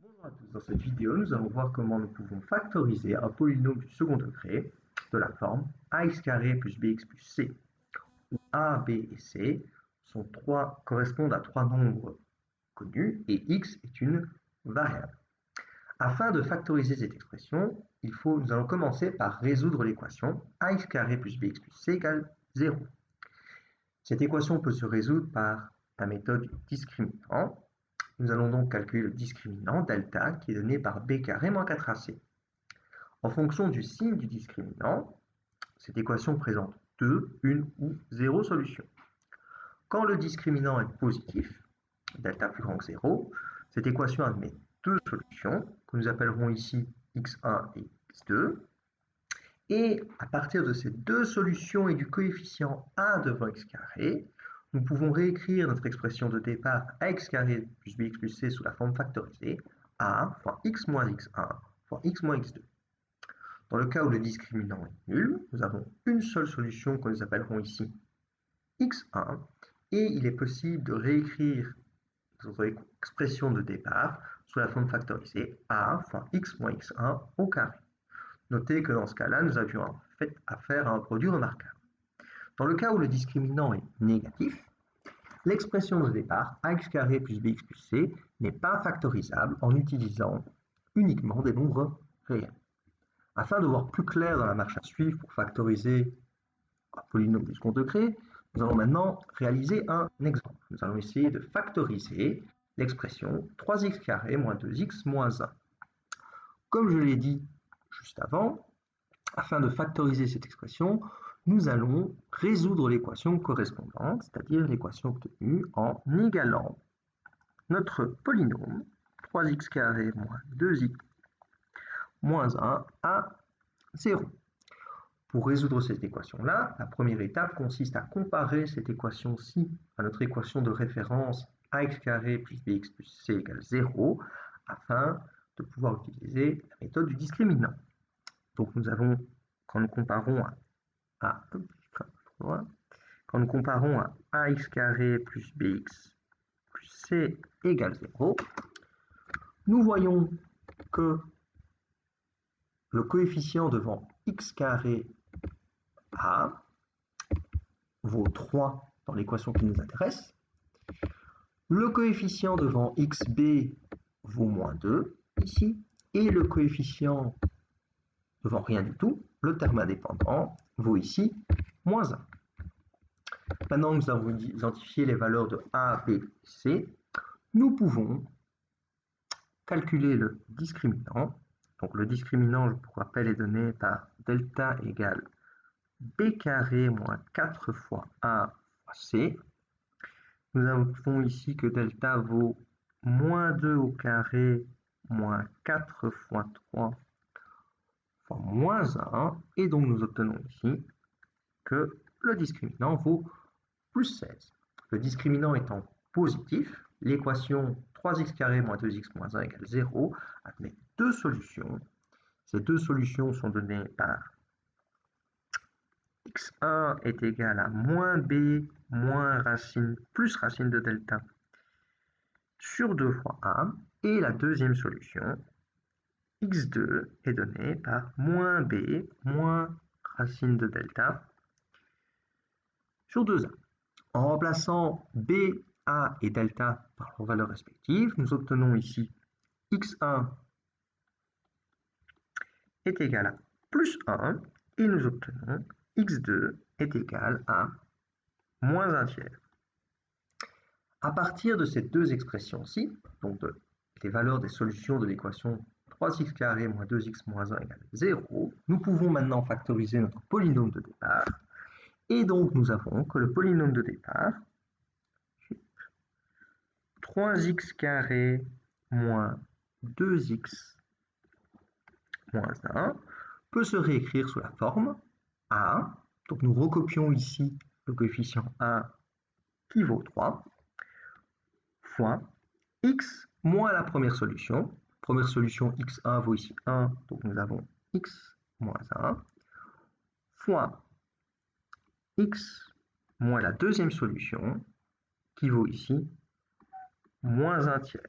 Bonjour à tous, dans cette vidéo, nous allons voir comment nous pouvons factoriser un polynôme du second degré de la forme ax carré plus bx plus c, où a, b et c correspondent à trois nombres connus et x est une variable. Afin de factoriser cette expression, nous allons commencer par résoudre l'équation ax carré plus bx plus c égale 0. Cette équation peut se résoudre par la méthode du discriminant. Nous allons donc calculer le discriminant delta qui est donné par b carré moins 4ac. En fonction du signe du discriminant, cette équation présente 2, 1 ou 0 solution. Quand le discriminant est positif, delta plus grand que 0, cette équation admet deux solutions que nous appellerons ici x1 et x2. Et à partir de ces deux solutions et du coefficient a devant x carré, nous pouvons réécrire notre expression de départ ax carré plus bx plus c sous la forme factorisée a fois x moins x1 fois x moins x2. Dans le cas où le discriminant est nul, nous avons une seule solution que nous appellerons ici x1 et il est possible de réécrire notre expression de départ sous la forme factorisée a fois x moins x1 au carré. Notez que dans ce cas-là, nous avions affaire à un produit remarquable. Dans le cas où le discriminant est négatif, l'expression de départ ax carré plus bx plus c n'est pas factorisable en utilisant uniquement des nombres réels. Afin de voir plus clair dans la marche à suivre pour factoriser un polynôme du second degré, nous allons maintenant réaliser un exemple. Nous allons essayer de factoriser l'expression 3x carré moins 2x moins 1. Comme je l'ai dit juste avant, afin de factoriser cette expression, nous allons résoudre l'équation correspondante, c'est-à-dire l'équation obtenue en égalant notre polynôme 3x carré moins 2x moins 1 à 0. Pour résoudre cette équation-là, la première étape consiste à comparer cette équation-ci à notre équation de référence ax carré plus bx plus c égale 0 afin de pouvoir utiliser la méthode du discriminant. Donc nous avons, quand nous comparons à ax carré plus bx plus c égale 0, nous voyons que le coefficient devant x carré a vaut 3 dans l'équation qui nous intéresse. Le coefficient devant xb vaut moins 2 ici. Et le coefficient devant rien du tout, le terme indépendant, vaut ici moins 1. Maintenant que nous avons identifié les valeurs de a, b, c, nous pouvons calculer le discriminant. Donc le discriminant, pour rappel, est donné par delta égale b carré moins 4 fois a fois c. Nous avons ici que delta vaut moins 2 au carré moins 4 fois 3 fois moins 1. Et donc nous obtenons ici que le discriminant vaut plus 16. Le discriminant étant positif, l'équation 3x carré moins 2x moins 1 égale 0 admet deux solutions. Ces deux solutions sont données par x1 est égal à moins b moins racine plus racine de delta sur 2 fois a. Et la deuxième solution, x2 est donnée par moins b moins racine de delta sur 2a. En remplaçant b, a et delta par leurs valeurs respectives, nous obtenons ici x1 est égal à plus 1 et nous obtenons x2 est égal à moins 1 tiers. À partir de ces deux expressions-ci, donc des valeurs des solutions de l'équation 3x carré moins 2x moins 1 égale 0, nous pouvons maintenant factoriser notre polynôme de départ. Et donc nous avons que le polynôme de départ 3x carré moins 2x moins 1 peut se réécrire sous la forme a. Donc nous recopions ici le coefficient a qui vaut 3 fois x moins la première solution. Première solution x1 vaut ici 1, donc nous avons x moins 1 fois x moins la deuxième solution qui vaut ici moins 1 tiers.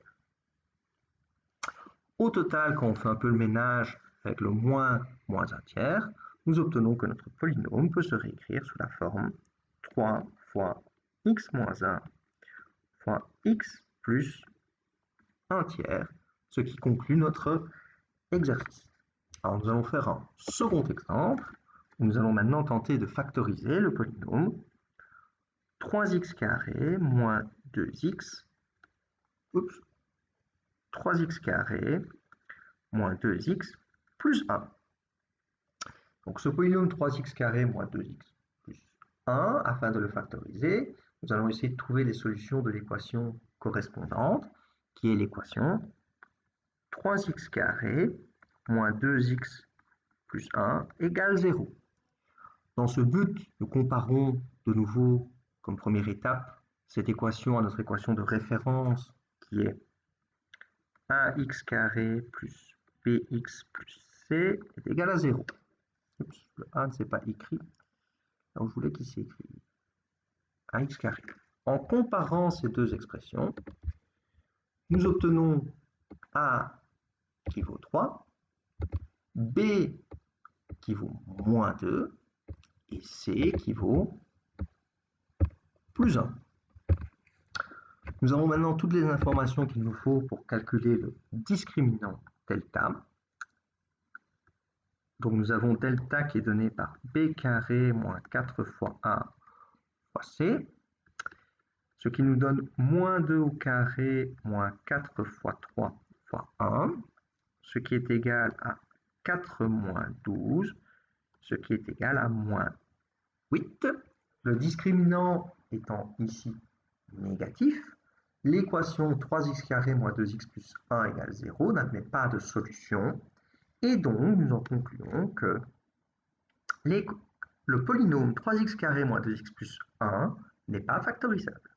Au total, quand on fait un peu le ménage avec le moins 1 tiers, nous obtenons que notre polynôme peut se réécrire sous la forme 3 fois x moins 1 fois x plus 1 tiers, ce qui conclut notre exercice. Alors nous allons faire un second exemple, où nous allons maintenant tenter de factoriser le polynôme 3x carré moins 2x, 3x carré moins 2x plus 1. Donc ce polynôme 3x carré moins 2x plus 1, afin de le factoriser, nous allons essayer de trouver les solutions de l'équation correspondante, qui est l'équation 3x carré moins 2x plus 1 égale 0. Dans ce but, nous comparons de nouveau, comme première étape, cette équation à notre équation de référence, qui est ax carré plus bx plus c est égal à 0. Oups, le a ne s'est pas écrit, là où je voulais qu'il s'écrive. Ax carré. En comparant ces deux expressions, nous obtenons a qui vaut 3, b qui vaut moins 2, et c qui vaut plus 1. Nous avons maintenant toutes les informations qu'il nous faut pour calculer le discriminant delta. Donc nous avons delta qui est donné par b carré moins 4 fois a fois c, ce qui nous donne moins 2 au carré moins 4 fois 3 fois 1, ce qui est égal à 4 moins 12, ce qui est égal à moins 8. Le discriminant étant ici négatif, l'équation 3x carré moins 2x plus 1 égale 0 n'admet pas de solution, et donc nous en concluons que le polynôme 3x carré moins 2x plus 1 n'est pas factorisable.